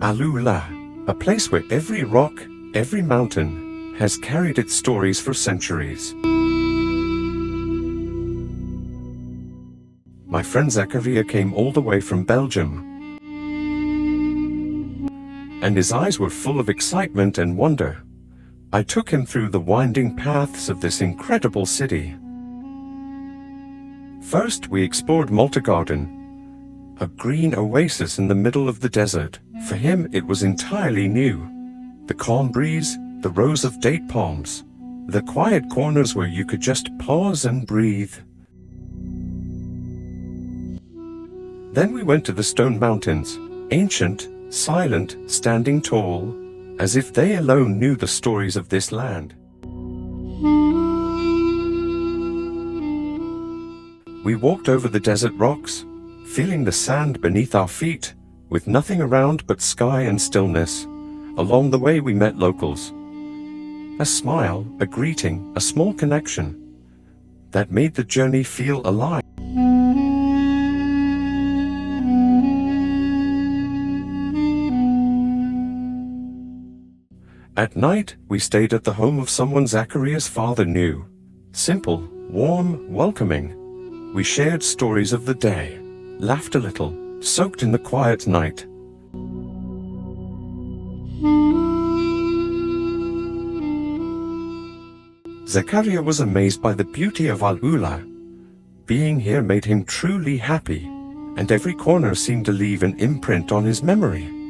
AlUla, a place where every rock, every mountain, has carried its stories for centuries. My friend Zachariah came all the way from Belgium, and his eyes were full of excitement and wonder. I took him through the winding paths of this incredible city. First, we explored Malta Garden, a green oasis in the middle of the desert. For him, it was entirely new. The calm breeze, the rows of date palms, the quiet corners where you could just pause and breathe. Then we went to the Stone Mountains, ancient, silent, standing tall, as if they alone knew the stories of this land. We walked over the desert rocks, feeling the sand beneath our feet, with nothing around but sky and stillness. Along the way we met locals. A smile, a greeting, a small connection that made the journey feel alive. At night, we stayed at the home of someone Zachariah's father knew. Simple, warm, welcoming. We shared stories of the day, laughed a little, soaked in the quiet night. Zachariah was amazed by the beauty of AlUla. Being here made him truly happy, and every corner seemed to leave an imprint on his memory.